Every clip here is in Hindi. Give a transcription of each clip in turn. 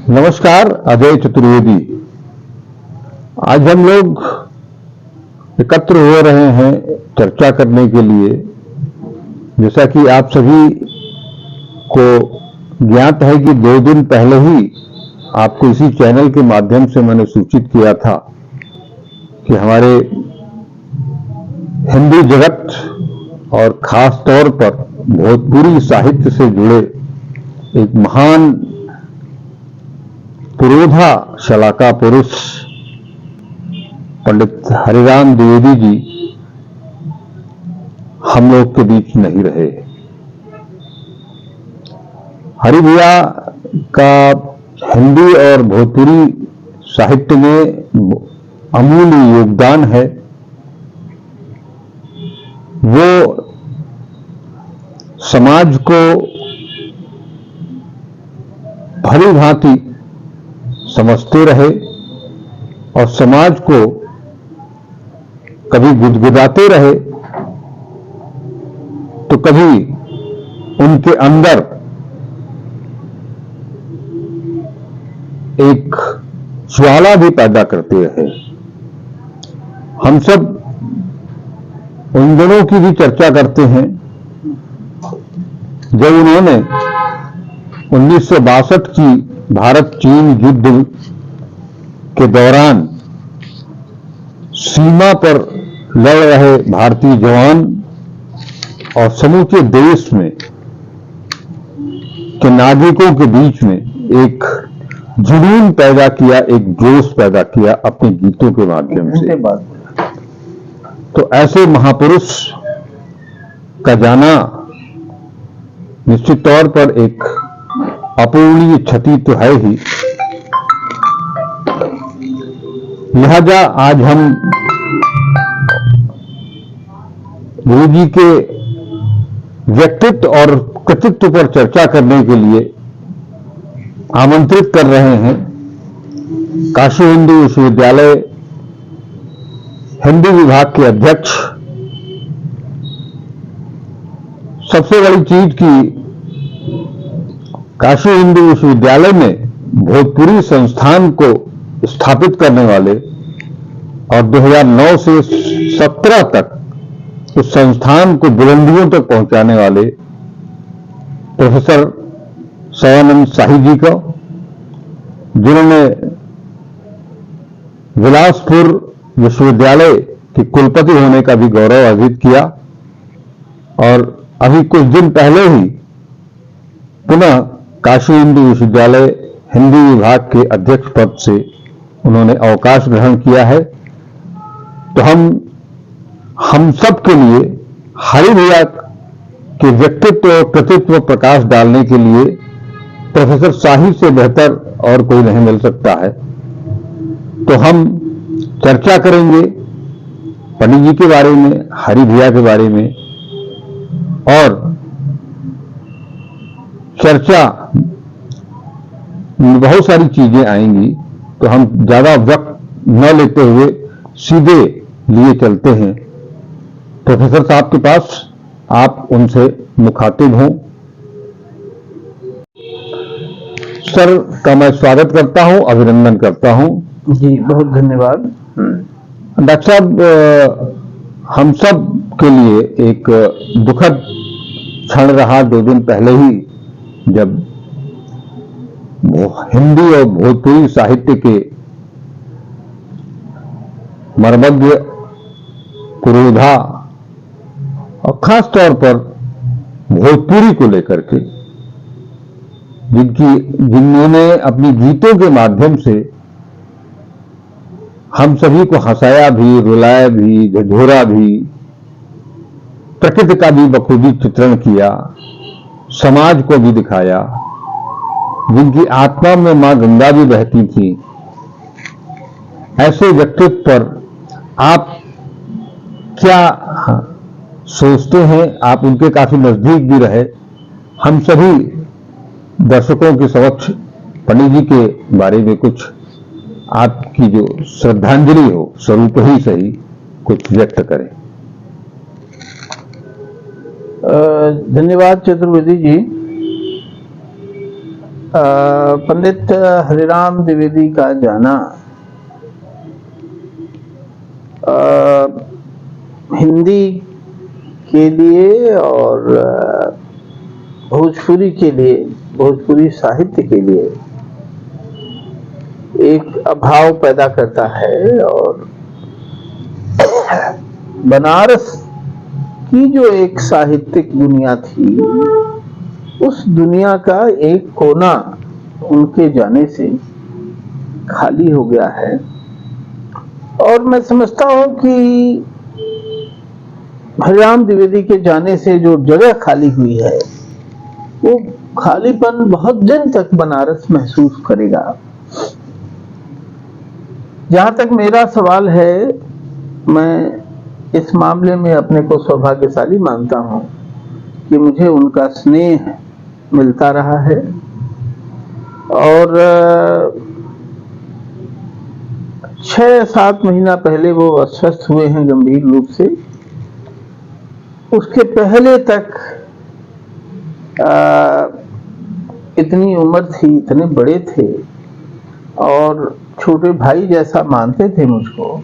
नमस्कार, अजय चतुर्वेदी। आज हम लोग एकत्र हो रहे हैं चर्चा करने के लिए। जैसा कि आप सभी को ज्ञात है कि 2 दिन पहले ही आपको इसी चैनल के माध्यम से मैंने सूचित किया था कि हमारे हिंदी जगत और खास तौर पर भोजपुरी साहित्य से जुड़े एक महान पुरोधा शलाका पुरुष पंडित हरिराम द्विवेदी जी हम लोग के बीच नहीं रहे। हरि भैया का हिंदी और भोजपुरी साहित्य में अमूल्य योगदान है। वो समाज को भली भांति समझते रहे और समाज को कभी गुदगुदाते रहे तो कभी उनके अंदर एक ज्वाला भी पैदा करते रहे। हम सब उन दिनों की भी चर्चा करते हैं जब उन्होंने 1962 की भारत चीन युद्ध के दौरान सीमा पर लड़ रहे भारतीय जवान और समूचे देश में के नागरिकों के बीच में एक जुनून पैदा किया, एक जोश पैदा किया अपने गीतों के माध्यम से। तो ऐसे महापुरुष का जाना निश्चित तौर पर एक अपूरणीय क्षति तो है ही। लिहाजा आज हम गुरु जी के व्यक्तित्व और कृतित्व पर चर्चा करने के लिए आमंत्रित कर रहे हैं काशी हिंदू विश्वविद्यालय हिंदी विभाग के अध्यक्ष। सबसे बड़ी चीज की काशी हिंदू विश्वविद्यालय में भोजपुरी संस्थान को स्थापित करने वाले और 2009 से 17 तक उस संस्थान को बुलंदियों तक पहुंचाने वाले प्रोफेसर सवानंद शाही जी को, जिन्होंने बिलासपुर विश्वविद्यालय के कुलपति होने का भी गौरव अर्जित किया और अभी कुछ दिन पहले ही पुनः काशी हिंदू विश्वविद्यालय हिंदी विभाग के अध्यक्ष पद से उन्होंने अवकाश ग्रहण किया है। तो हम सब के लिए हरि भैया के व्यक्तित्व और कृतित्व प्रकाश डालने के लिए प्रोफेसर शाही से बेहतर और कोई नहीं मिल सकता है। तो हम चर्चा करेंगे पंडित जी के बारे में, हरि भैया के बारे में, और चर्चा में बहुत सारी चीजें आएंगी। तो हम ज्यादा वक्त न लेते हुए सीधे लिए चलते हैं प्रोफेसर साहब के पास। आप उनसे मुखातिब हों। सर का मैं स्वागत करता हूं, अभिनंदन करता हूं। जी बहुत धन्यवाद। डॉक्टर साहब, हम सब के लिए एक दुखद क्षण रहा 2 दिन पहले ही, जब हिंदी और भोजपुरी साहित्य के मर्मज्ञ पुरोधा और खास तौर पर भोजपुरी को लेकर के जिन्होंने अपनी गीतों के माध्यम से हम सभी को हंसाया भी, रुलाया भी, झकझोरा भी, प्रकृति का भी बखूबी चित्रण किया, समाज को भी दिखाया, जिनकी आत्मा में मां गंगा भी बहती थी, ऐसे व्यक्तित्व पर आप क्या सोचते हैं? आप उनके काफी नजदीक भी रहे। हम सभी दर्शकों के समक्ष पंडित जी के बारे में कुछ आपकी जो श्रद्धांजलि हो, स्वरूप ही सही, कुछ व्यक्त करें। धन्यवाद चतुर्वेदी जी। पंडित हरिराम द्विवेदी का जाना हिंदी के लिए और भोजपुरी के लिए, भोजपुरी साहित्य के लिए एक अभाव पैदा करता है। और बनारस की जो एक साहित्यिक दुनिया थी, उस दुनिया का एक कोना उनके जाने से खाली हो गया है। और मैं समझता हूं कि हरिराम द्विवेदी के जाने से जो जगह खाली हुई है, वो खालीपन बहुत दिन तक बनारस महसूस करेगा। जहां तक मेरा सवाल है, मैं इस मामले में अपने को सौभाग्यशाली मानता हूं कि मुझे उनका स्नेह मिलता रहा है। और 6-7 महीना पहले वो अस्वस्थ हुए हैं गंभीर रूप से। उसके पहले तक इतनी उम्र थी, इतने बड़े थे और छोटे भाई जैसा मानते थे मुझको,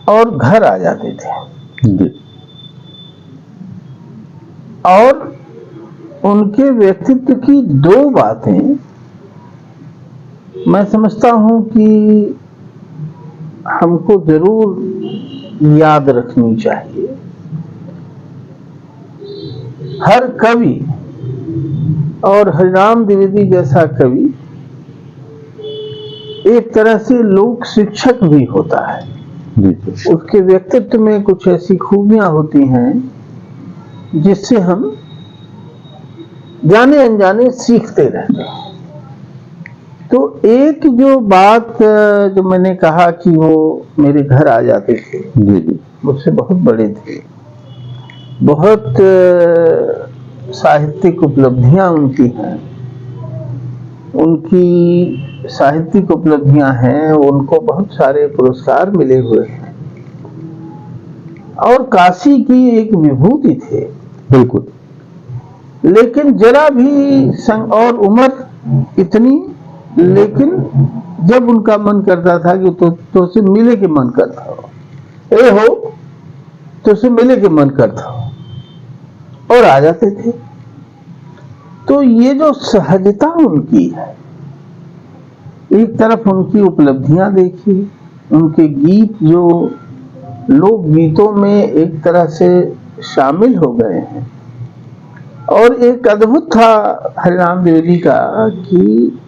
और घर आ जाते थे। और उनके व्यक्तित्व की 2 बातें मैं समझता हूं कि हमको जरूर याद रखनी चाहिए। हर कवि, और हरिराम द्विवेदी जैसा कवि एक तरह से लोक शिक्षक भी होता है। उसके व्यक्तित्व में कुछ ऐसी खूबियां होती हैं जिससे हम जाने अनजाने सीखते रहते हैं। तो एक जो बात जो मैंने कहा कि वो मेरे घर आ जाते थे, मुझसे बहुत बड़े थे, बहुत साहित्यिक उपलब्धियां उनकी हैं, उनकी साहित्यिक उपलब्धियां हैं, उनको बहुत सारे पुरस्कार मिले हुए हैं और काशी की एक विभूति थे। बिल्कुल। लेकिन जरा भी संग और उम्र इतनी, लेकिन जब उनका मन करता था कि तो से मिले के मन करता हो, ए हो तो से मिले के मन करता हो, और आ जाते थे। तो ये जो सहजता उनकी है, एक तरफ उनकी उपलब्धियां देखिए, उनके गीत जो लोक गीतों में एक तरह से शामिल हो गए हैं। और एक अद्भुत था हरिराम द्विवेदी का कि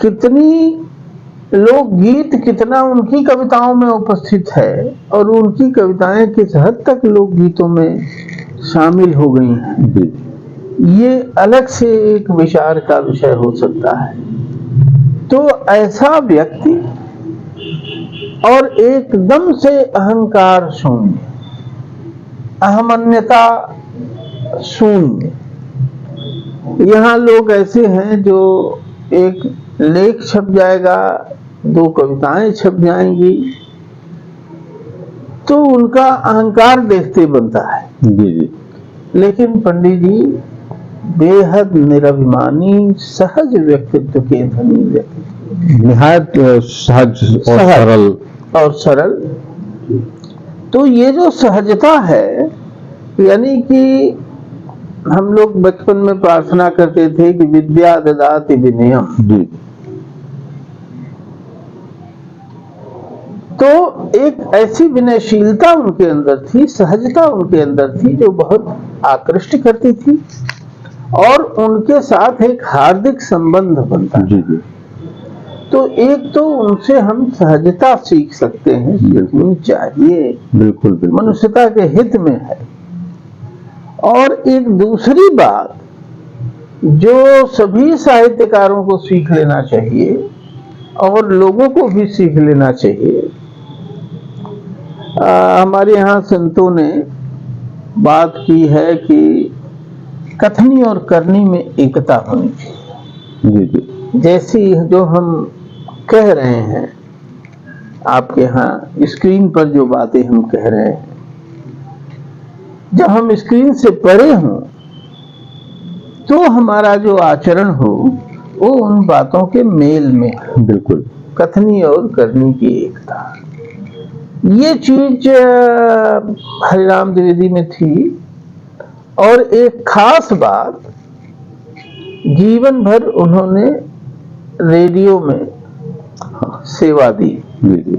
कितनी लोकगीत, कितना उनकी कविताओं में उपस्थित है, और उनकी कविताएं किस हद तक लोकगीतों में शामिल हो गई हैं, ये अलग से एक विचार का विषय हो सकता है। तो ऐसा व्यक्ति और एकदम से अहंकार शून्य, अहमन्यता शून्य। यहाँ लोग ऐसे हैं जो एक लेख छप जाएगा, 2 कविताएं छप जाएंगी, तो उनका अहंकार देखते बनता है। जी। लेकिन पंडित जी बेहद निरभिमानी, सहज व्यक्तित्व के धनी व्यक्ति, निहायत सहज और सरल। तो ये जो सहजता है, यानी कि हम लोग बचपन में प्रार्थना करते थे कि विद्या ददाति विनयम। जी। तो एक ऐसी विनयशीलता उनके अंदर थी, सहजता उनके अंदर थी, जो बहुत आकृष्ट करती थी, और उनके साथ एक हार्दिक संबंध बनता। जी जी। तो एक तो उनसे हम सहजता सीख सकते हैं, सीखनी चाहिए, बिल्कुल बिल्कुल, मनुष्यता के हित में है। और एक दूसरी बात जो सभी साहित्यकारों को सीख लेना चाहिए और लोगों को भी सीख लेना चाहिए, हमारे यहाँ संतों ने बात की है कि कथनी और करनी में एकता होनी चाहिए। जी जी। जैसी जो हम कह रहे हैं, आपके यहाँ स्क्रीन पर जो बातें हम कह रहे हैं, जब हम स्क्रीन से परे हों तो हमारा जो आचरण हो वो उन बातों के मेल में हो। बिल्कुल। कथनी और करनी की एकता, ये चीज हरिराम द्विवेदी में थी। और एक खास बात, जीवन भर उन्होंने रेडियो में सेवा दी। जी जी।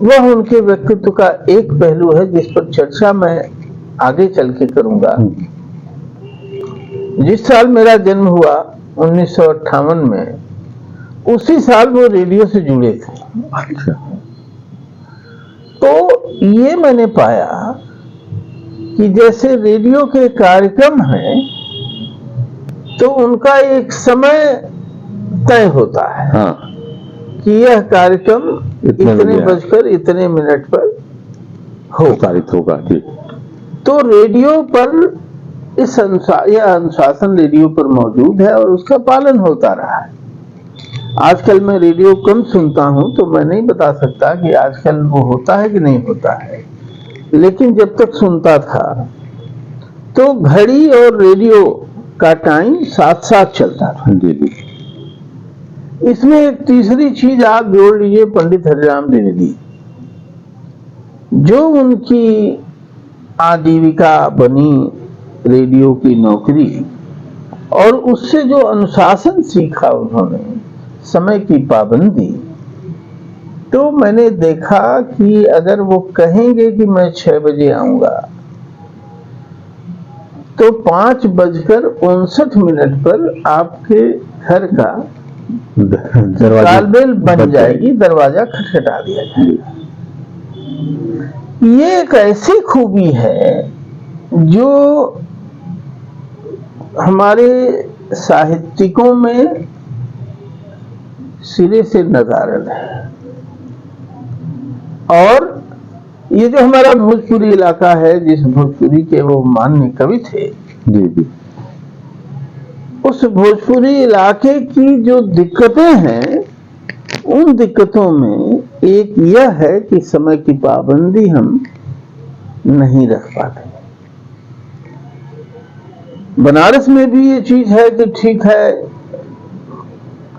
वह उनके व्यक्तित्व का एक पहलू है जिस पर चर्चा मैं आगे चल के करूंगा। जिस साल मेरा जन्म हुआ 1958 में, उसी साल वो रेडियो से जुड़े थे। अच्छा। तो ये मैंने पाया कि जैसे रेडियो के कार्यक्रम हैं तो उनका एक समय तय होता है। हाँ। कि यह कार्यक्रम इतने इतने बजे बजकर इतने मिनट पर हो। प्रसारित होगा। जी। तो रेडियो पर यह अनुशासन रेडियो पर मौजूद है और उसका पालन होता रहा है। आजकल मैं रेडियो कम सुनता हूं तो मैं नहीं बता सकता कि आजकल वो होता है कि नहीं होता है, लेकिन जब तक सुनता था तो घड़ी और रेडियो का टाइम साथ साथ चलता था। जी जी। इसमें एक तीसरी चीज आप जोड़ लीजिए, पंडित हरिराम द्विवेदी, जो उनकी आजीविका बनी रेडियो की नौकरी, और उससे जो अनुशासन सीखा उन्होंने, समय की पाबंदी, तो मैंने देखा कि अगर वो कहेंगे कि मैं 6 बजे आऊंगा तो 5:59 पर आपके घर का तालबेल बन जाएगी, दरवाजा खटखटा दिया जाएगा। ये एक ऐसी खूबी है जो हमारे साहित्यिकों में सिरे से नदारद है। और ये जो हमारा भोजपुरी इलाका है, जिस भोजपुरी के वो मान्य कवि थे, जी जी, उस भोजपुरी इलाके की जो दिक्कतें हैं, उन दिक्कतों में एक यह है कि समय की पाबंदी हम नहीं रख पाते। बनारस में भी ये चीज है कि ठीक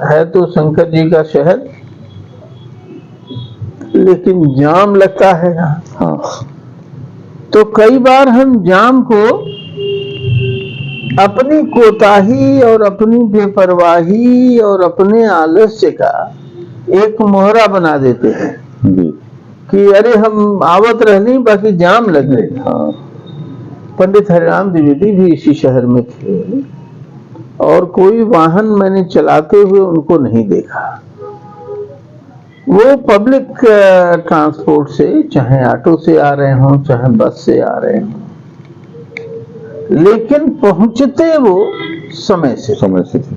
है तो शंकर जी का शहर, लेकिन जाम लगता है यहाँ। हाँ। तो कई बार हम जाम को अपनी कोताही और अपनी बेपरवाही और अपने आलस्य का एक मोहरा बना देते हैं जी। कि अरे हम आवत रहनी, बाकी जाम लग गए। हाँ। पंडित हरिराम द्विवेदी भी इसी शहर में थे और कोई वाहन मैंने चलाते हुए उनको नहीं देखा। वो पब्लिक ट्रांसपोर्ट से, चाहे ऑटो से आ रहे हों, चाहे बस से आ रहे हों, लेकिन पहुंचते वो समय से थे।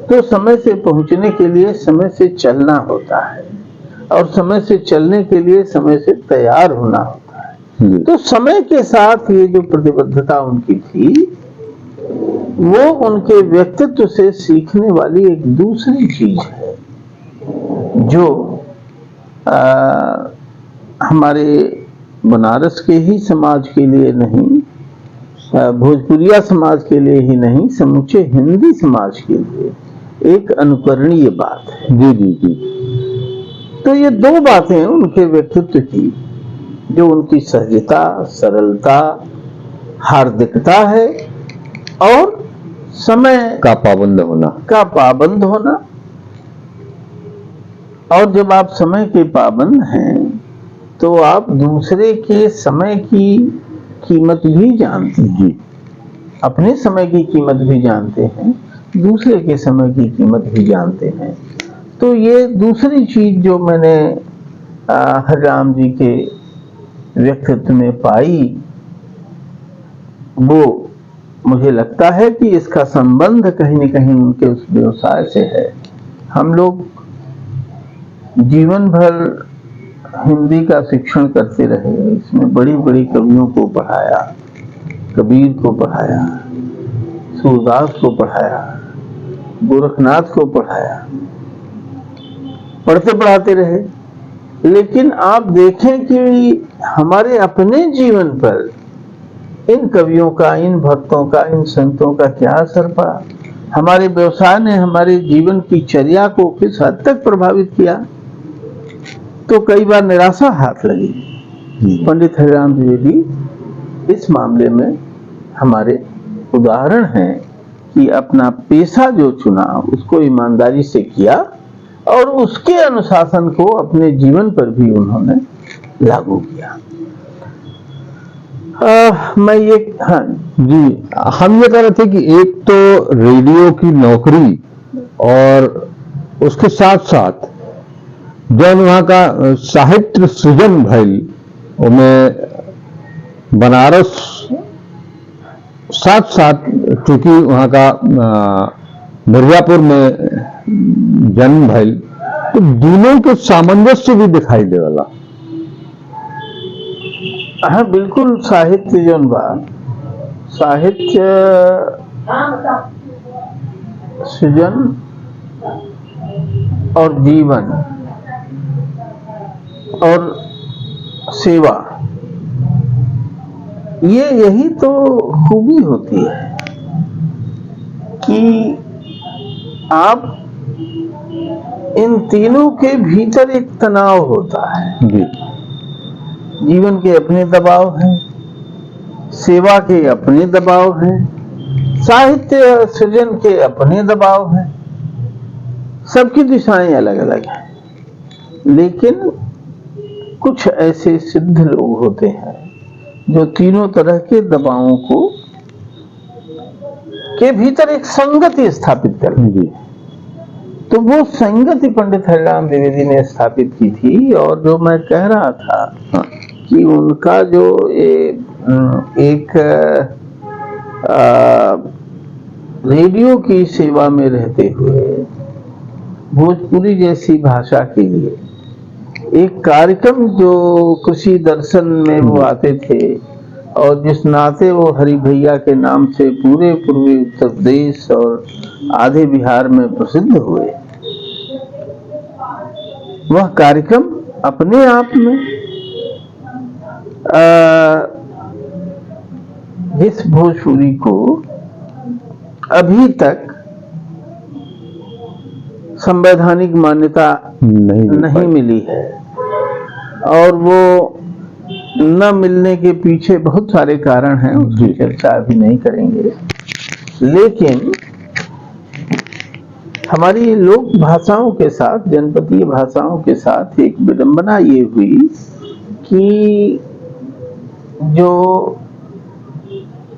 तो समय से पहुंचने के लिए समय से चलना होता है, और समय से चलने के लिए समय से तैयार होना होता है। तो समय के साथ ये जो प्रतिबद्धता उनकी थी, वो उनके व्यक्तित्व से सीखने वाली एक दूसरी चीज है जो हमारे बनारस के ही समाज के लिए नहीं, भोजपुरिया समाज के लिए ही नहीं, समूचे हिंदी समाज के लिए एक अनुकरणीय बात है। जी जी जी। तो ये दो बातें उनके व्यक्तित्व की, जो उनकी सहजता, सरलता, हार्दिकता है, और समय का पाबंद होना। और जब आप समय के पाबंद हैं तो आप दूसरे के समय की कीमत भी जानते हैं। जी। अपने समय की कीमत भी जानते हैं, दूसरे के समय की कीमत भी जानते हैं। तो ये दूसरी चीज जो मैंने हरिराम जी के व्यक्तित्व में पाई, वो मुझे लगता है कि इसका संबंध कहीं न कहीं उनके उस व्यवसाय से है। हम लोग जीवन भर हिंदी का शिक्षण करते रहे, इसमें बड़ी बड़ी कवियों को पढ़ाया, कबीर को पढ़ाया, सूरदास को पढ़ाया, गोरखनाथ को पढ़ाया, पढ़ते पढ़ाते रहे। लेकिन आप देखें कि हमारे अपने जीवन पर इन कवियों का, इन भक्तों का, इन संतों का क्या असर पड़ा, हमारे व्यवसाय ने हमारे जीवन की चर्या को किस हद तक प्रभावित किया, तो कई बार निराशा हाथ लगी। पंडित हरिराम द्विवेदी इस मामले में हमारे उदाहरण हैं कि अपना पेशा जो चुना उसको ईमानदारी से किया और उसके अनुशासन को अपने जीवन पर भी उन्होंने लागू किया। मैं ये हाँ जी, हम ये कह रहे थे कि एक तो रेडियो की नौकरी और उसके साथ साथ जौन वहाँ का साहित्य सृजन भइल, उनमें बनारस साथ साथ चूंकि वहाँ का मिर्जापुर में जन्म भइल, तो दोनों के सामंजस्य भी दिखाई देवला। हाँ बिल्कुल, साहित्य जौन बा, साहित्य सृजन और जीवन और सेवा, यही तो खूबी होती है कि आप इन तीनों के भीतर एक तनाव होता है। जी, जीवन के अपने दबाव हैं, सेवा के अपने दबाव हैं, साहित्य सृजन के अपने दबाव हैं, सबकी दिशाएं अलग अलग हैं। लेकिन कुछ ऐसे सिद्ध लोग होते हैं जो तीनों तरह के दबावों को के भीतर एक संगति स्थापित कर ली। तो वो संगति पंडित हरिराम द्विवेदी ने स्थापित की थी। और जो मैं कह रहा था कि उनका जो एक रेडियो की सेवा में रहते हुए भोजपुरी जैसी भाषा के लिए एक कार्यक्रम जो कृषि दर्शन में वो आते थे और जिस नाते वो हरि भैया के नाम से पूरे पूर्वी उत्तर प्रदेश और आधे बिहार में प्रसिद्ध हुए, वह कार्यक्रम अपने आप में इस भोजपुरी को अभी तक संवैधानिक मान्यता नहीं मिली है। और वो न मिलने के पीछे बहुत सारे कारण हैं, उसकी चर्चा अभी नहीं करेंगे। लेकिन हमारी लोक भाषाओं के साथ, जनपदीय भाषाओं के साथ एक विडंबना ये हुई कि जो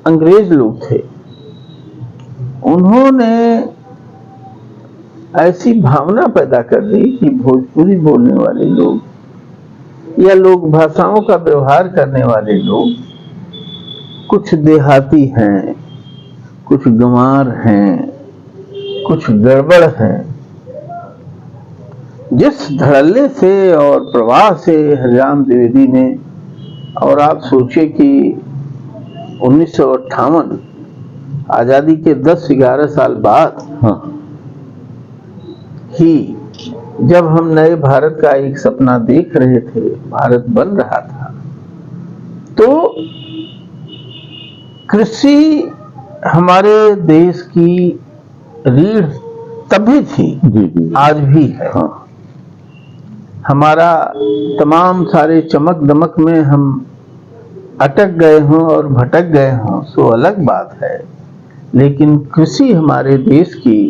अंग्रेज लोग थे उन्होंने ऐसी भावना पैदा कर दी कि भोजपुरी बोलने वाले लोग या लोक भाषाओं का व्यवहार करने वाले लोग कुछ देहाती हैं, कुछ गंवार हैं, कुछ गड़बड़ हैं। जिस धड़ल्ले से और प्रवाह से हरिराम द्विवेदी ने, और आप सोचिए कि 1958 आजादी के 10-11 साल बाद ही जब हम नए भारत का एक सपना देख रहे थे, भारत बन रहा था, तो कृषि हमारे देश की रीढ़ तब भी थी, आज भी है। हमारा तमाम सारे चमक दमक में हम अटक गए हों और भटक गए हों सो अलग बात है, लेकिन कृषि हमारे देश की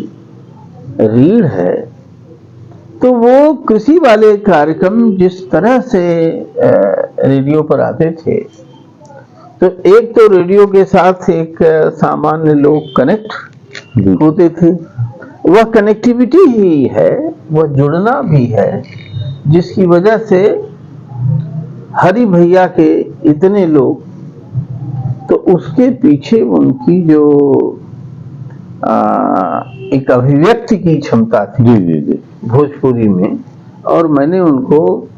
रीढ़ है। तो वो कृषि वाले कार्यक्रम जिस तरह से रेडियो पर आते थे, तो एक तो रेडियो के साथ एक सामान्य लोग कनेक्ट होते थे, वह कनेक्टिविटी ही है, वह जुड़ना भी है, जिसकी वजह से हरि भैया के इतने लोग, तो उसके पीछे उनकी जो एक अभिव्यक्ति की क्षमता थी भोजपुरी में। और मैंने उनको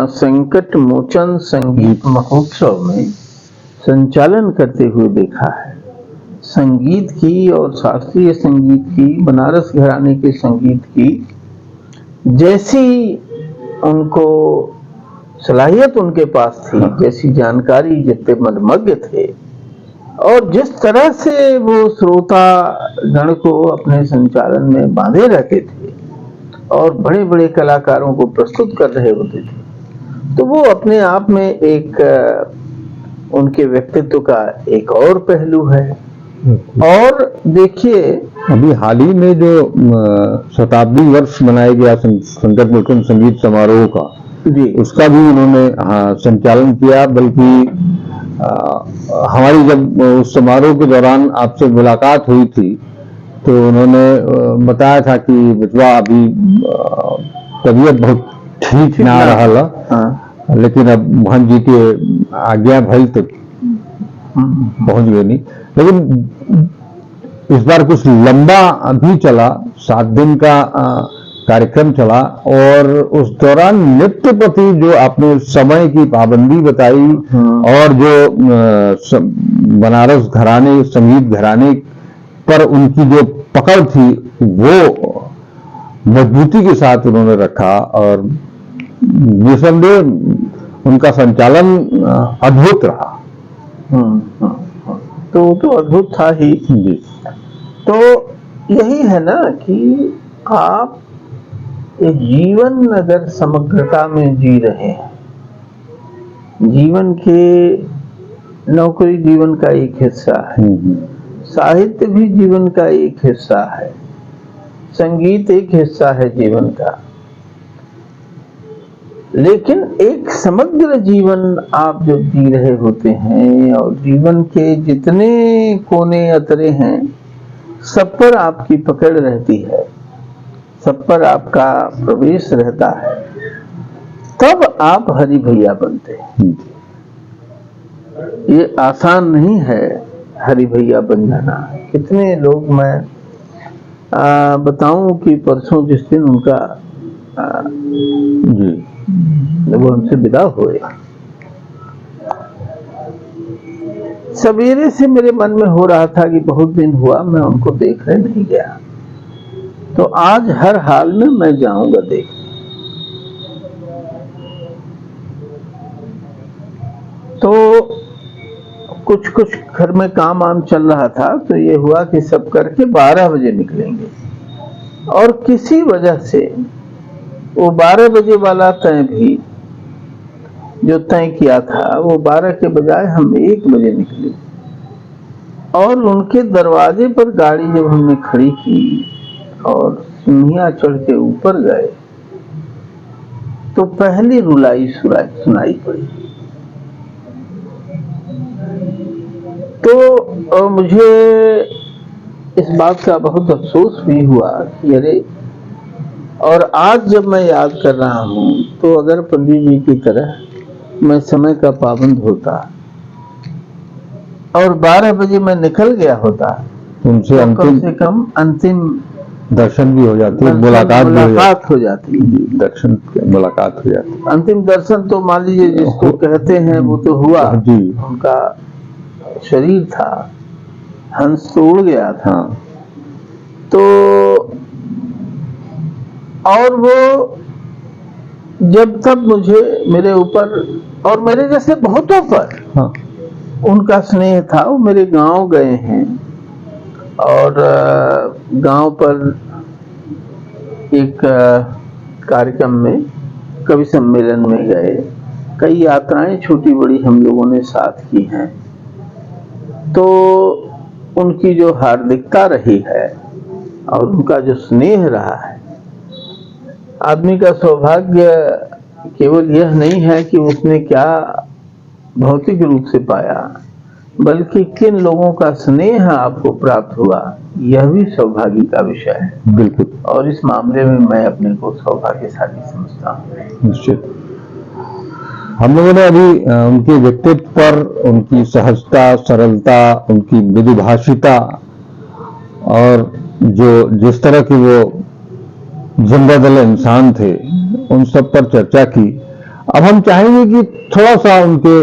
संकट मोचन संगीत महोत्सव में संचालन करते हुए देखा है। संगीत की और शास्त्रीय संगीत की, बनारस घराने के संगीत की जैसी उनको सलाहियत उनके पास थी, जैसी जानकारी, जितने मनमज्ञ थे, और जिस तरह से वो श्रोता गण को अपने संचालन में बांधे रहते थे और बड़े बड़े कलाकारों को प्रस्तुत कर रहे होते थे, तो वो अपने आप में एक उनके व्यक्तित्व का एक और पहलू है। और देखिए, अभी हाल ही में जो शताब्दी वर्ष मनाया गया संकट मोचन संगीत समारोह का, जी, उसका भी उन्होंने संचालन किया। बल्कि हमारी जब उस समारोह के दौरान आपसे मुलाकात हुई थी तो उन्होंने बताया था कि बचवा अभी तबीयत बहुत ठीक ना रहा, हाँ, लेकिन अब मोहन जी के आज्ञा भई तो पहुंच गए नहीं। लेकिन इस बार कुछ लंबा भी चला, 7 दिन का कार्यक्रम चला, और उस दौरान नृत्य प्रति जो आपने समय की पाबंदी बताई और जो बनारस घराने, संगीत घराने पर उनकी जो पकड़ थी वो मजबूती के साथ उन्होंने रखा, और निसंदेह उनका संचालन अद्भुत रहा। तो वो तो अद्भुत था ही जी। तो यही है ना कि आप एक जीवन अगर समग्रता में जी रहे हैं, जीवन के नौकरी जीवन का एक हिस्सा है, साहित्य भी जीवन का एक हिस्सा है, संगीत एक हिस्सा है जीवन का, लेकिन एक समग्र जीवन आप जब जी रहे होते हैं और जीवन के जितने कोने अतरे हैं सब पर आपकी पकड़ रहती है, सब पर आपका प्रवेश रहता है, तब आप हरि भैया बनते हैं। ये आसान नहीं है हरि भैया बन जाना। कितने लोग, मैं बताऊं कि परसों जिस दिन उनका जी वो उनसे विदा हुए, सवेरे से मेरे मन में हो रहा था कि बहुत दिन हुआ मैं उनको देखने नहीं गया, तो आज हर हाल में मैं जाऊंगा देखने। तो कुछ कुछ घर में काम आम चल रहा था, तो ये हुआ कि सब करके 12 बजे निकलेंगे, और किसी वजह से वो 12 बजे वाला तय भी जो तय किया था वो 12 के बजाय हम 1 बजे निकले, और उनके दरवाजे पर गाड़ी जब हमने खड़ी की और सीढ़ियां चढ़ के ऊपर गए तो पहली रुलाई सुनाई पड़ी। तो मुझे इस बात का बहुत अफसोस भी हुआ कि अरे, और आज जब मैं याद कर रहा हूं तो अगर पंडित जी की तरह मैं समय का पाबंद होता और 12 बजे मैं निकल गया होता, उनसे तो कम से कम अंतिम दर्शन भी हो जाती, मुलाकात हो जाती, दर्शन मुलाकात हो जाती। अंतिम दर्शन तो मान लीजिए जिसको कहते हैं वो तो हुआ जी। उनका शरीर था, हंस तो उड़ गया था। तो और वो जब तक मुझे, मेरे ऊपर और मेरे जैसे बहुतों पर उनका स्नेह था। वो मेरे गांव गए हैं और गांव पर एक कार्यक्रम में, कवि सम्मेलन में गए, कई यात्राएं छोटी बड़ी हम लोगों ने साथ की हैं। तो उनकी जो हार्दिकता रही है और उनका जो स्नेह रहा है, आदमी का सौभाग्य केवल यह नहीं है कि उसने क्या भौतिक रूप से पाया, बल्कि किन लोगों का स्नेह आपको प्राप्त हुआ, यह भी सौभाग्य का विषय है। बिल्कुल। और इस मामले में मैं अपने को सौभाग्यशाली समझता हूँ। निश्चित। हम लोगों ने अभी उनके व्यक्तित्व पर, उनकी सहजता, सरलता, उनकी मृदुभाषिता और जो जिस तरह की वो जिंदा दिल इंसान थे, उन सब पर चर्चा की। अब हम चाहेंगे कि थोड़ा सा उनके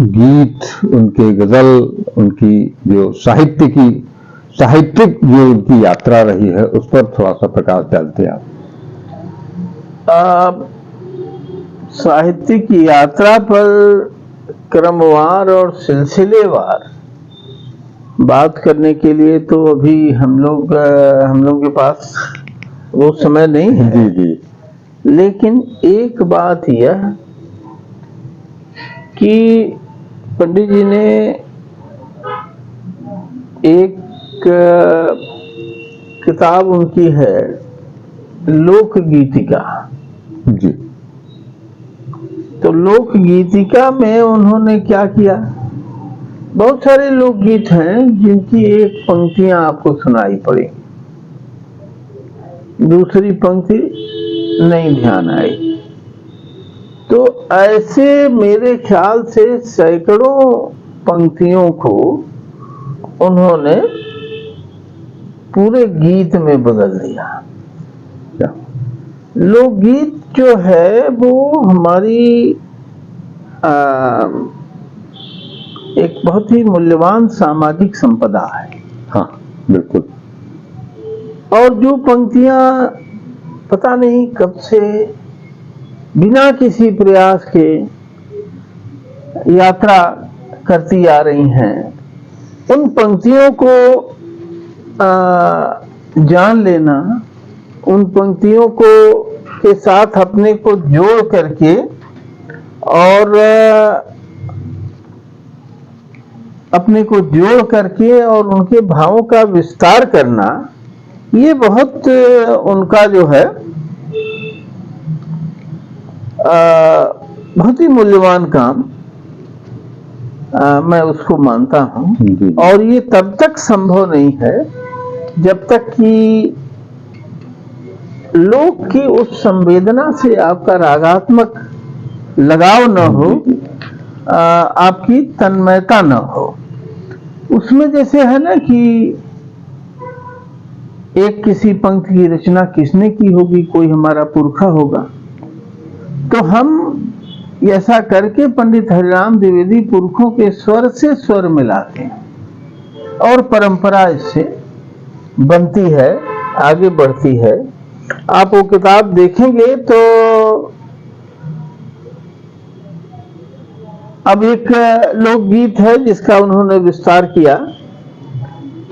गीत, उनके गजल, उनकी जो साहित्यिक जो उनकी यात्रा रही है उस पर थोड़ा सा प्रकाश डालते हैं आप। साहित्यिक यात्रा पर क्रमवार और सिलसिलेवार बात करने के लिए तो अभी हम लोग के पास वो समय नहीं है। जी जी। लेकिन एक बात यह कि पंडित जी ने एक किताब उनकी है लोक गीतिका। जी। तो लोक गीतिका में उन्होंने क्या किया, बहुत सारे लोकगीत हैं जिनकी एक पंक्तियां आपको सुनाई पड़ी, दूसरी पंक्ति नहीं ध्यान आई। तो ऐसे मेरे ख्याल से सैकड़ों पंक्तियों को उन्होंने पूरे गीत में बदल दिया। लोकगीत जो है वो हमारी एक बहुत ही मूल्यवान सामाजिक संपदा है। हाँ बिल्कुल। और जो पंक्तियां पता नहीं कब से बिना किसी प्रयास के यात्रा करती आ रही हैं, उन पंक्तियों को जान लेना, उन पंक्तियों को के साथ अपने को जोड़ करके और उनके भावों का विस्तार करना, ये बहुत उनका जो है बहुत ही मूल्यवान काम मैं उसको मानता हूँ। और ये तब तक संभव नहीं है जब तक कि लोक की उस संवेदना से आपका रागात्मक लगाव न हो, आपकी तन्मयता न हो। उसमें जैसे है ना कि एक किसी पंक्ति की रचना किसने की होगी, कोई हमारा पुरखा होगा, तो हम ऐसा करके पंडित हरिराम द्विवेदी पुरखों के स्वर से स्वर मिलाते हैं और परंपरा इससे बनती है, आगे बढ़ती है। आप वो किताब देखेंगे तो अब एक लोकगीत है जिसका उन्होंने विस्तार किया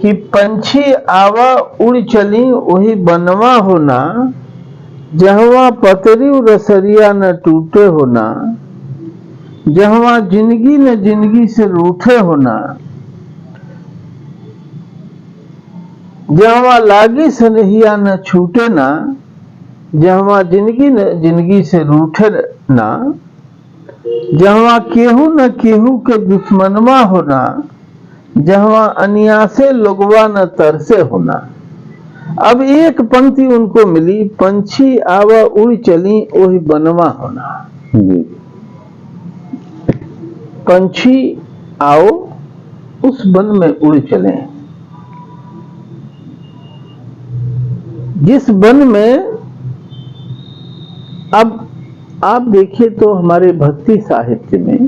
कि पंछी आवा उड़ चली वही बनवा होना, जहवा पतरी रसरिया न टूटे होना, जहवा जिंदगी न जिंदगी से रूठे होना, जहवा लागी सनहिया न छूटे ना, जहवा जिंदगी न जिंदगी से रूठे ना, जहवा केहू न केहू के दुश्मनवा होना, जहवा अनिया से लोगवा न तरसे होना। अब एक पंक्ति उनको मिली, पंछी आवा उड़ चली वही बनवा होना। पंछी आओ उस वन में उड़ चले, जिस वन में, अब आप देखिए तो हमारे भक्ति साहित्य में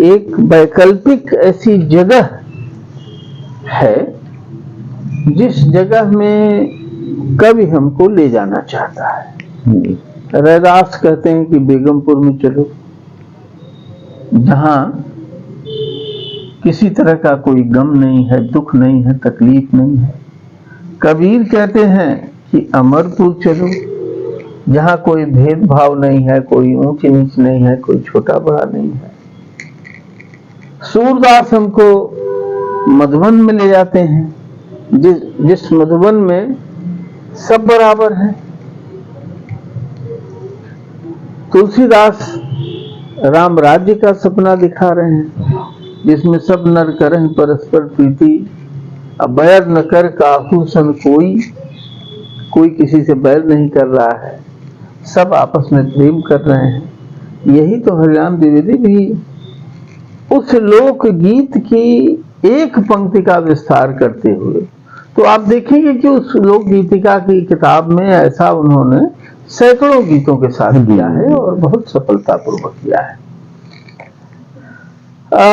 एक वैकल्पिक ऐसी जगह है जिस जगह में कवि हमको ले जाना चाहता है। रैदास कहते हैं कि बेगमपुर में चलो, जहां किसी तरह का कोई गम नहीं है, दुख नहीं है, तकलीफ नहीं है। कबीर कहते हैं कि अमरपुर चलो, जहां कोई भेदभाव नहीं है, कोई ऊंच नीच नहीं है, कोई छोटा बड़ा नहीं है। सूरदास हमको मधुबन में ले जाते हैं, जिस मधुबन में सब बराबर है। तुलसीदास राम राज्य का सपना दिखा रहे हैं, जिसमें सब नर करें परस्पर प्रीति, अब बैर न कर काहू सन कोई किसी से बैर नहीं कर रहा है, सब आपस में प्रेम कर रहे हैं। यही तो हरिराम द्विवेदी भी उस लोक गीत की एक पंक्ति का विस्तार करते हुए, तो आप देखेंगे कि उस लोक गीतिका की किताब में ऐसा उन्होंने सैकड़ों गीतों के साथ किया है और बहुत सफलतापूर्वक किया है।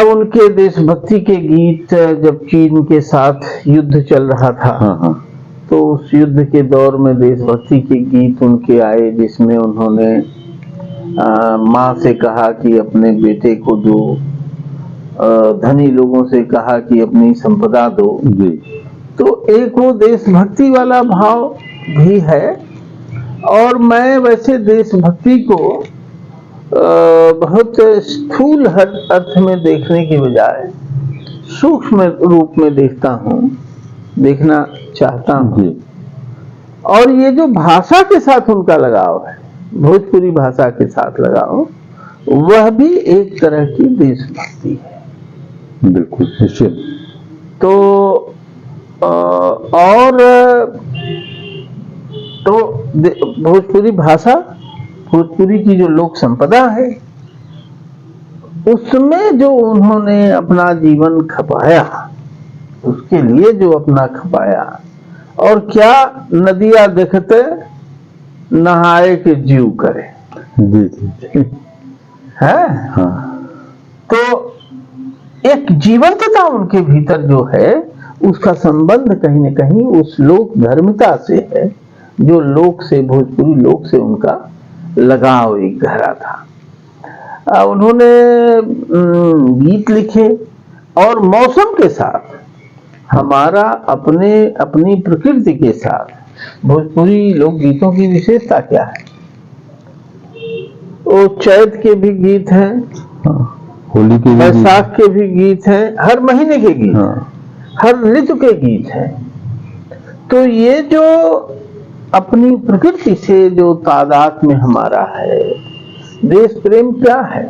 उनके देशभक्ति के गीत जब चीन के साथ युद्ध चल रहा था, तो उस युद्ध के दौर में देशभक्ति के गीत उनके आए, जिसमें उन्होंने माँ से कहा कि अपने बेटे को दो, धनी लोगों से कहा कि अपनी संपदा दो। जी तो एक वो देशभक्ति वाला भाव भी है। और मैं वैसे देशभक्ति को बहुत स्थूल अर्थ में देखने की बजाय सूक्ष्म रूप में देखना चाहता हूँ। और ये जो भाषा के साथ उनका लगाव है, भोजपुरी भाषा के साथ लगाव, वह भी एक तरह की देशभक्ति है। बिल्कुल निश्चित। तो भोजपुरी भाषा, भोजपुरी की जो लोक संपदा है, उसमें जो उन्होंने अपना जीवन खपाया, उसके लिए जो अपना खपाया, और क्या नदियां देखते नहाए के जीव करे। जी जी है हाँ। तो एक जीवंतता उनके भीतर जो है, उसका संबंध कहीं न कहीं उस लोक धर्मिता से है, जो लोक से, भोजपुरी लोक से उनका लगाव एक गहरा था। उन्होंने गीत लिखे और मौसम के साथ, हमारा अपनी प्रकृति के साथ। भोजपुरी लोक गीतों की विशेषता क्या है? वो चैत के भी गीत हैं, होली के, बैसाख के भी गीत हैं, हर महीने के गीत, हर ऋतु के गीत हैं। तो ये जो अपनी प्रकृति से जो तादाद में हमारा है, देश प्रेम क्या है?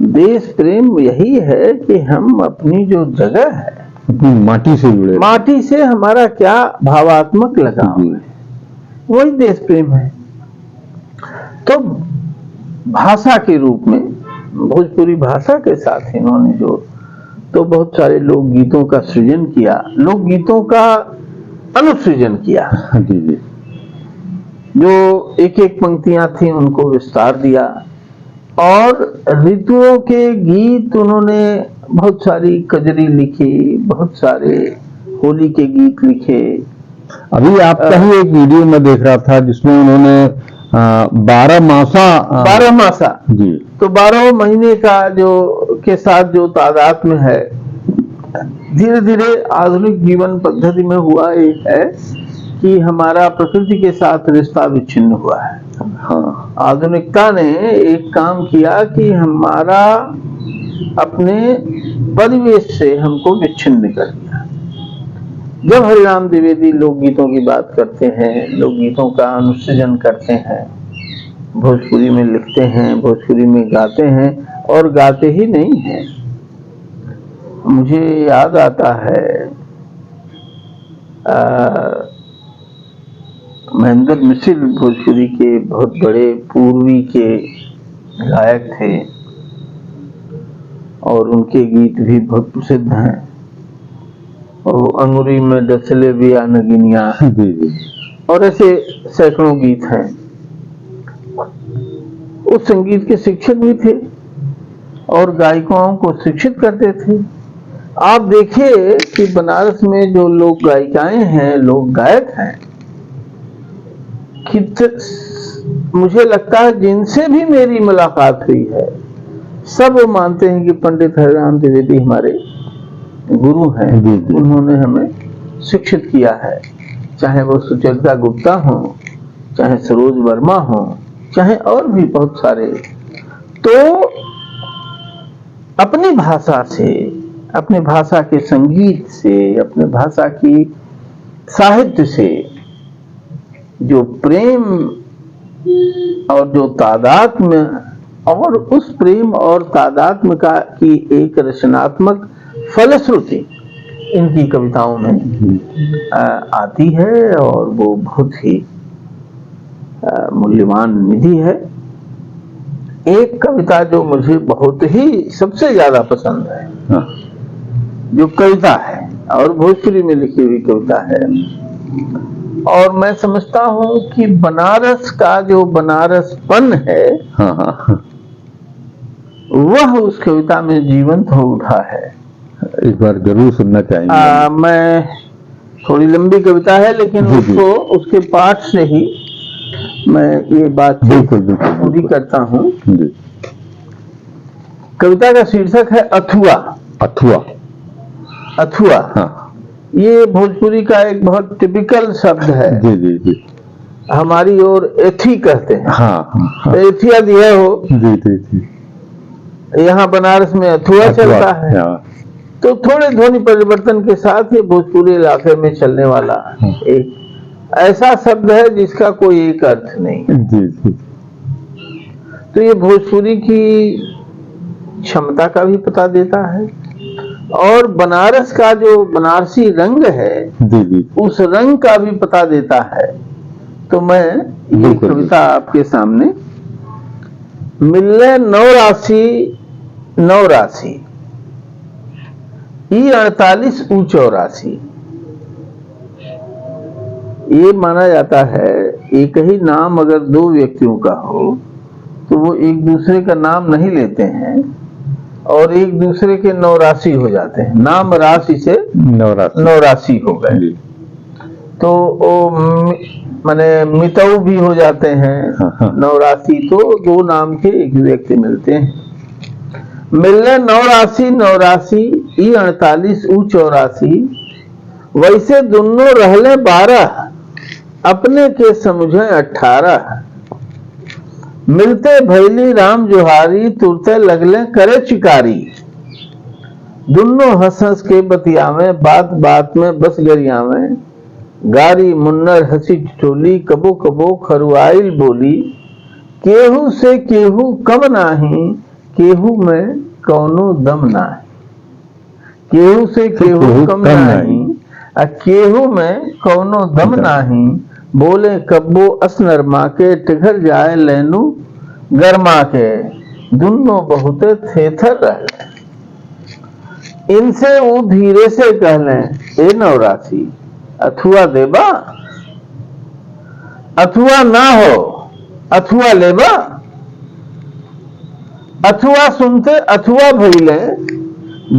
देश प्रेम यही है कि हम अपनी जो जगह है, अपनी माटी से जुड़े, माटी से हमारा क्या भावात्मक लगाव है, वही देश प्रेम है। तो भाषा के रूप में, भोजपुरी भाषा के साथ इन्होंने जो तो बहुत सारे लोकगीतों का सृजन किया, लोकगीतों का अनुसृजन किया। जी जी। जो एक एक पंक्तियां थी उनको विस्तार दिया, और ऋतुओं के गीत उन्होंने बहुत सारी कजरी लिखी, बहुत सारे होली के गीत लिखे। अभी आपका ही एक वीडियो में देख रहा था जिसमें उन्होंने 12 मासा जी, तो 12 महीने का जो के साथ जो तादाद में है, धीरे धीरे आधुनिक जीवन पद्धति में हुआ एक है कि हमारा प्रकृति के साथ रिश्ता विच्छिन्न हुआ है। हाँ, आधुनिकता ने एक काम किया कि हमारा अपने परिवेश से हमको विच्छिन्न कर दिया। जब हरिराम द्विवेदी लोकगीतों की बात करते हैं, लोकगीतों का अनुसृजन करते हैं, भोजपुरी में लिखते हैं, भोजपुरी में गाते हैं, और गाते ही नहीं हैं। मुझे याद आता है महेंद्र मिश्र भोजपुरी के बहुत बड़े पूर्वी के गायक थे, और उनके गीत भी बहुत प्रसिद्ध हैं। और अंगुरी में डसले भी नगिनिया, और ऐसे सैकड़ों गीत हैं। उस संगीत के शिक्षक भी थे और गायिकाओं को शिक्षित करते थे। आप देखिए कि बनारस में जो लोक गायिकाएं हैं, लोक गायक हैं, मुझे लगता है जिनसे भी मेरी मुलाकात हुई है, सब वो मानते हैं कि पंडित हरिराम द्विवेदी हमारे गुरु हैं। उन्होंने हमें शिक्षित किया है, चाहे वो सुचरिता गुप्ता हो, चाहे सरोज वर्मा हो, चाहे और भी बहुत सारे। तो अपनी भाषा से, अपने भाषा के संगीत से, अपने भाषा की साहित्य से जो प्रेम और जो तादात्म्य, और उस प्रेम और तादात्म्य का की एक रचनात्मक फलश्रुति इनकी कविताओं में आती है, और वो बहुत ही मूल्यवान निधि है। एक कविता जो मुझे बहुत ही सबसे ज्यादा पसंद है, जो कविता है और भोजपुरी में लिखी हुई कविता है, और मैं समझता हूं कि बनारस का जो बनारसपन है, वह उस कविता में जीवंत हो उठा है। इस बार जरूर सुनना चाहेंगे। मैं थोड़ी लंबी कविता है, लेकिन उसको उसके पाठ से ही मैं ये बात बिल्कुल बिल्कुल पूरी करता हूँ। जी। कविता का शीर्षक है अथुआ। अथुआ। अथुआ, हाँ ये भोजपुरी का एक बहुत टिपिकल शब्द है। जी जी जी। हमारी ओर एथी कहते हैं। हाँ हाँ तो एथिया दिया हो, जी जी जी। यहाँ बनारस में अथुआ चलता है। हाँ, तो थोड़े ध्वनि परिवर्तन के साथ ये भोजपुरी इलाके में चलने वाला एक ऐसा शब्द है जिसका कोई एक अर्थ नहीं। जी जी। तो ये भोजपुरी की क्षमता का भी पता देता है और बनारस का जो बनारसी रंग है जी जी। उस रंग का भी पता देता है। तो मैं ये बिल्कुल। कविता आपके सामने, मिलने नौ राशि ई 48 ऊ 84। ये माना जाता है एक ही नाम अगर दो व्यक्तियों का हो तो वो एक दूसरे का नाम नहीं लेते हैं और एक दूसरे के 9 राशि हो जाते हैं। नाम राशि से 9 राशि हो गए तो वो माने मितऊ भी हो जाते हैं। 9 राशि तो दो नाम के एक व्यक्ति मिलते हैं। मिलने 9 राशि ई 48 ऊ 84। वैसे दोनों रहले 12 अपने के समझे 18। मिलते भैली राम जोहारी तुरते लगले करे चिकारी। दोनों हंस हंस के बतियावे बात बात में बस गरियावे। गारी मुन्नर हंसी ठिठोली कबो कबो खरुआइल बोली। केहू से केहू कम नाही केहू में कौनो दम नाही। केहू से केहू कम नाही आ केहू में कौनो दम नाही। बोले कब्बो असनरमा के टिघर जाए लेनु गरमा के। दोनों बहुते थेथर रहे। इनसे वो धीरे से कहले ए 9 राशि अथुआ देबा। अथुआ ना हो अथुआ लेबा। अथुआ सुनते अथुआ भइले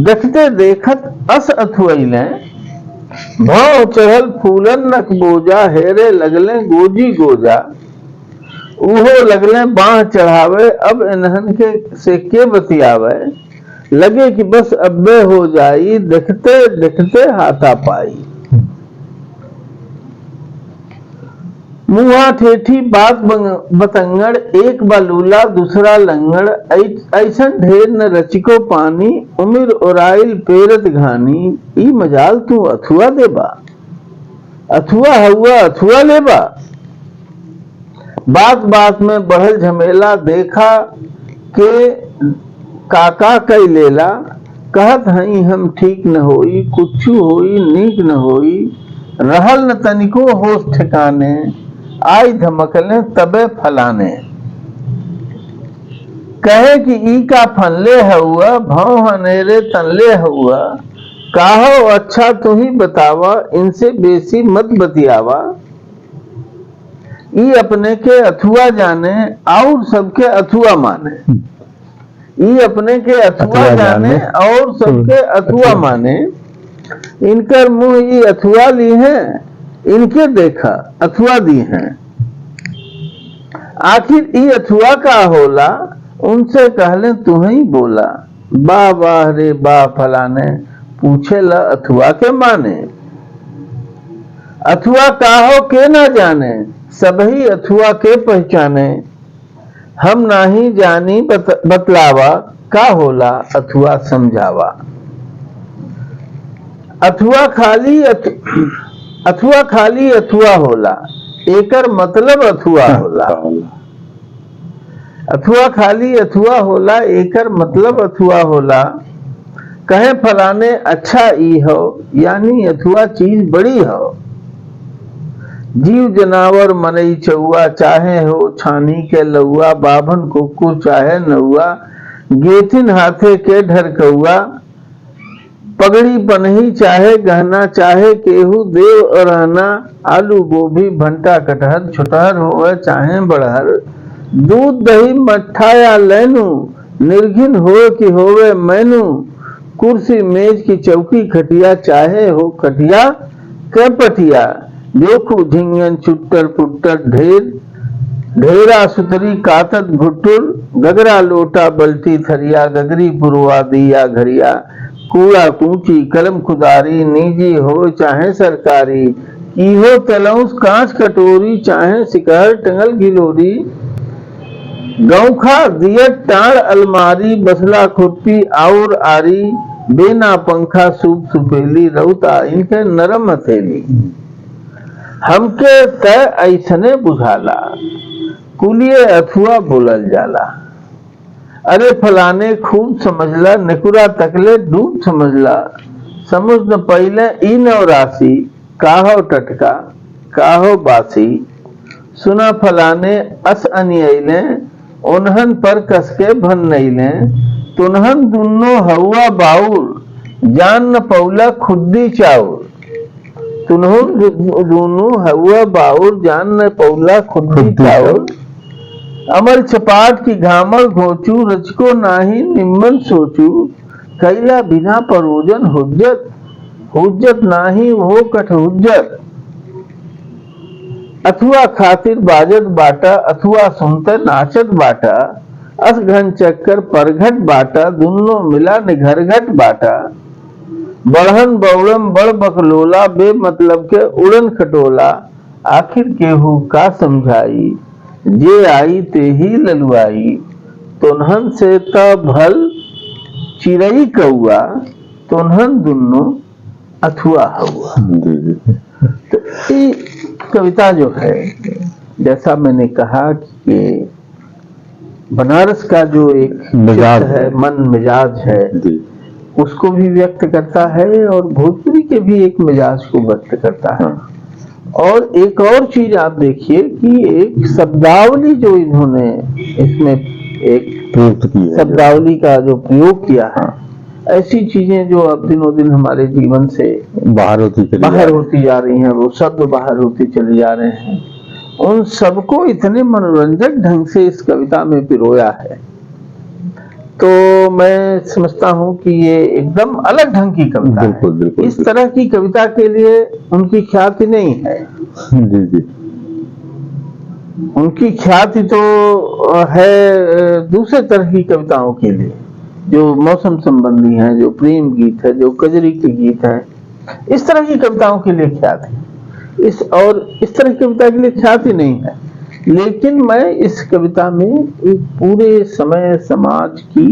देखते देखत अस अथुआइले। भाव चढ़ल फूलन नक बोजा हेरे लगले गोजी गोजा। उहो लगले बाह चढ़ावे अब इन्हन के से के बतियावे। लगे कि बस अब्बे हो जाई देखते देखते हाथा पाई। मुहा ठेठी बात बतंगड़ एक बलूला दूसरा लंगड़। ऐसन ढेर न रचिको पानी उमिर ओराइल पेरत घानी। ई मजाल तू अथुआ देबा। अथुआ हुआ अथुआ लेबा। बात बात में बढ़ल झमेला देखा के काका कई लेला। कहत हई हम ठीक न होई कुछु होई नीक न होई। रहल न तनिको होश ठिकाने आई धमकले तबे फलाने। कहे कि ई का फनले हुआ भाव हनेरे तनले हुआ। काहो अच्छा तू ही बतावा इनसे बेसी मत बतियावा। ई अपने के अथुआ जाने और सबके अथुआ माने। ई अपने के अथुआ जाने और सबके अथुआ माने। इनकर मुंह ई अथुआ ली है इनके देखा अथुआ दी हैं। आखिर ई अथुआ का होला उनसे कहले तू ही बोला। बा वाह रे बा फलाने पूछे ला अथुआ के माने। अथुआ काहो के ना जाने सबही अथुआ के पहचाने। हम नाही जानी बतलावा का होला अथुआ समझावा। अथुआ खाली अथुआ होला एकर मतलब अथुआ होला। अथुआ खाली अथुआ होला एकर मतलब अथुआ होला। कहे फलाने अच्छा ई हो यानी अथुआ चीज बड़ी हो। जीव जनावर मनई चौआ चाहे हो छानी के लौआ। बाभन कुकुर चाहे नौआ गेथिन हाथे के ढरकौआ। पगड़ी पनही चाहे गहना चाहे केहू देव अरहना। आलू गोभी भंटा कटहर छुटहर होवे चाहे बड़हर। दूध दही मट्ठा या लेनू निर्घिन हो कि होवे मैनू। कुर्सी मेज की चौकी खटिया चाहे हो खटिया के पटिया। देखो झिंगन चुट्टर पुट्टर ढेर ढेरा सुतरी कातत भुट्टुर, गगरा लोटा बल्टी थरिया, गगरी पुरवा दिया घरिया, कूड़ा कूची कलम खुदारी, निजी हो चाहे सरकारी, की हो तलौस कांच कटोरी, चाहे सिकहर टंगल गिलोरी, गौखा दियत टाड़ अलमारी, बसला खुरपी और आरी, बेना पंखा सूप सुपेली, रउता इनके नरम हथेली, हमके तय ऐसने बुझाला, कुलिए अथुआ बोलल जाला, अरे फलाने खूब समझला, निकुरा तकले डूब समझला, समझ न पहिले ई नवरासी, काहो टटका काहो बासी, सुना फलाने अस अनियले, उन्हन पर कसके भन नईले, तुन्हन दुन्नो हवा बाउर, जान न पौला खुद्दी चाउर, तुन्हन दुन्नो हवा बाउर, जान न पौला खुद्दी चाउर, अमल चपाट की घामल घोचू, रचको नाही निम्मन सोचू, कैला बिना परोजन हुज्जत, हुज्जत नाही हो कठ हुज्जत, अथुआ खातिर बाजत बाटा, अथुआ सुनते नाचत बाटा, अस घन चक्कर परघट बाटा, दुन्नो मिला निघरघट बाटा, बढ़न बौड़म बड़ बकलोला, बेमतलब के उड़न खटोला, आखिर केहू का समझाई, जे आई ते ही ललुआई, तुन्हन से त भल चिरई कौआ, तुन्हन दुन्नो अथुआ हुआ। तो ये कविता जो है, जैसा मैंने कहा कि बनारस का जो एक मिजाज है, मन मिजाज है, उसको भी व्यक्त करता है और भोजपुरी के भी एक मिजाज को व्यक्त करता है। और एक और चीज आप देखिए कि एक शब्दावली जो इन्होंने इसमें एक प्रयुक्त की है, शब्दावली का जो प्रयोग किया है, ऐसी चीजें जो अब दिनों दिन हमारे जीवन से बाहर होती जा रही हैं, वो शब्द बाहर होते चले जा रहे हैं, उन सबको इतने मनोरंजक ढंग से इस कविता में पिरोया है। तो मैं समझता हूं कि ये एकदम अलग ढंग की कविता है। बिल्कुल, इस तरह की कविता के लिए उनकी ख्याति नहीं है। जी जी, उनकी ख्याति तो है दूसरे तरह की कविताओं के लिए, जो मौसम संबंधी हैं, जो प्रेम गीत है, जो कजरी के गीत है, इस तरह की कविताओं के लिए ख्याति, इस तरह की कविता के लिए ख्याति नहीं है। लेकिन मैं इस कविता में एक पूरे समय समाज की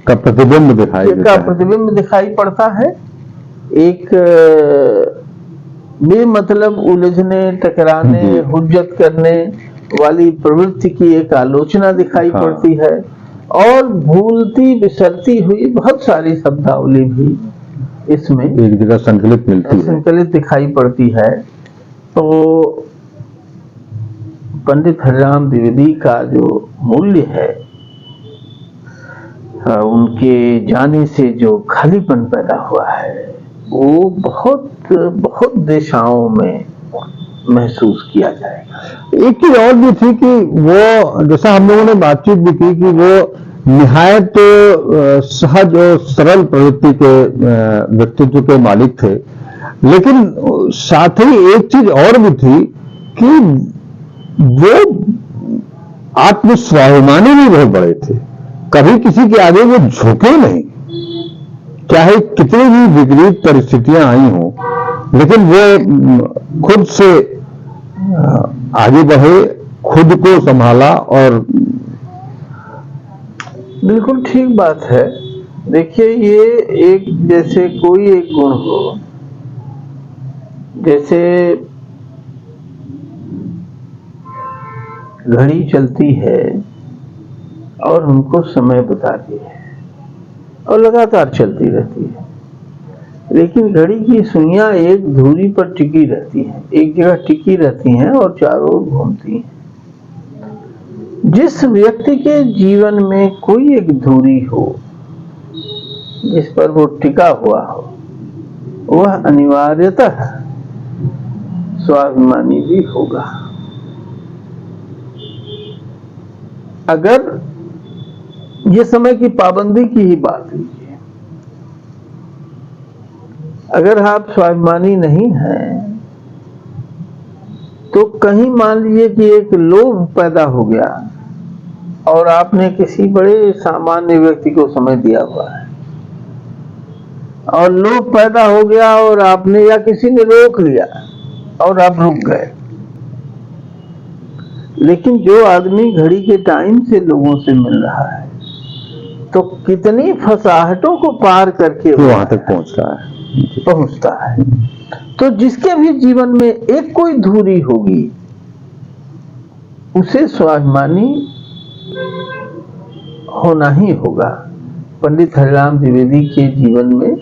का प्रतिबिंब दिखाई पड़ता है। एक बेमतलब उलझने, टकराने, हुज्जत करने वाली प्रवृत्ति की एक आलोचना दिखाई पड़ती है, और भूलती बिसरती हुई बहुत सारी शब्दावली भी इसमें एक जगह संकलित दिखाई पड़ती है। तो पंडित हरिराम द्विवेदी का जो मूल्य है, उनके जाने से जो खालीपन पैदा हुआ है, वो बहुत बहुत दिशाओं में महसूस किया जाएगा। एक चीज और भी थी कि वो, जैसा हम लोगों ने बातचीत भी की, कि वो निहायत सहज और सरल प्रवृत्ति के व्यक्तित्व के मालिक थे, लेकिन साथ ही एक चीज और भी थी कि वो आत्मस्वाभिमानी भी बहुत बड़े थे। कभी किसी के आगे वो झुके नहीं, चाहे कितनी भी विपरीत परिस्थितियां आई हों, लेकिन वो खुद से आगे बढ़े, खुद को संभाला। और बिल्कुल ठीक बात है। देखिए, ये एक जैसे कोई एक गुण हो, जैसे घड़ी चलती है और हमको समय बताती है और लगातार चलती रहती है, लेकिन घड़ी की सुइयां एक धुरी पर टिकी रहती हैं, एक जगह टिकी रहती हैं और चारों ओर घूमती हैं। जिस व्यक्ति के जीवन में कोई एक धुरी हो जिस पर वो टिका हुआ हो, वह अनिवार्यतः स्वाभिमानी भी होगा। अगर ये समय की पाबंदी की ही बात लीजिए, अगर आप स्वाभिमानी नहीं हैं तो कहीं मान लीजिए कि एक लोभ पैदा हो गया और आपने किसी बड़े सामान्य व्यक्ति को समय दिया हुआ है, और लोभ पैदा हो गया और आपने या किसी ने रोक लिया और आप रुक गए। लेकिन जो आदमी घड़ी के टाइम से लोगों से मिल रहा है तो कितनी फसाहटों को पार करके वहां तक पहुंचता है। तो जिसके भी जीवन में एक कोई धुरी होगी उसे स्वाभिमानी होना ही होगा। पंडित हरिराम द्विवेदी के जीवन में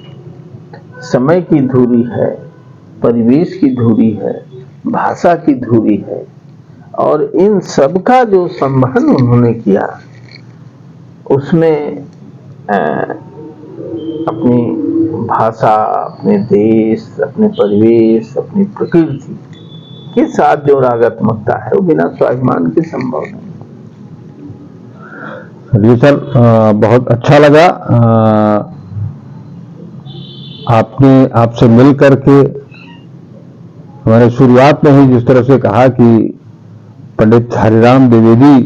समय की धुरी है, परिवेश की धुरी है, भाषा की धुरी है, और इन सब का जो संवहन उन्होंने किया उसमें अपनी भाषा, अपने देश, अपने परिवेश, अपनी प्रकृति के साथ जो रागात्मकता है वो बिना स्वाभिमान के संभव नहीं। जी सर, बहुत अच्छा लगा आपसे मिल करके। हमारे शुरुआत में ही जिस तरह से कहा कि पंडित हरिराम द्विवेदी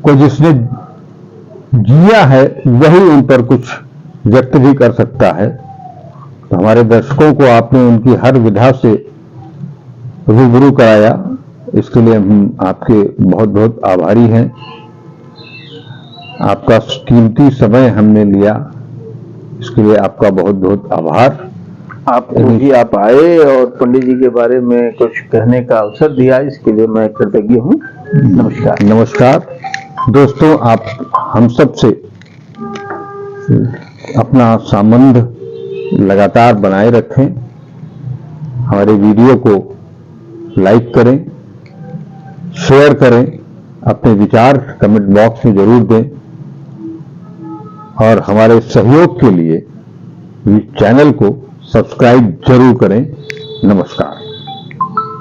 को जिसने जिया है वही उन पर कुछ व्यक्त भी कर सकता है। तो हमारे दर्शकों को आपने उनकी हर विधा से रूबरू कराया, इसके लिए हम आपके बहुत बहुत आभारी हैं। आपका कीमती समय हमने लिया, इसके लिए आपका बहुत बहुत आभार। आप आए और पंडित जी के बारे में कुछ कहने का अवसर दिया, इसके लिए मैं कृतज्ञ हूँ। नमस्कार। नमस्कार दोस्तों, आप हम सब से अपना संबंध लगातार बनाए रखें। हमारे वीडियो को लाइक करें, शेयर करें, अपने विचार कमेंट बॉक्स में जरूर दें, और हमारे सहयोग के लिए चैनल को सब्सक्राइब जरूर करें। नमस्कार।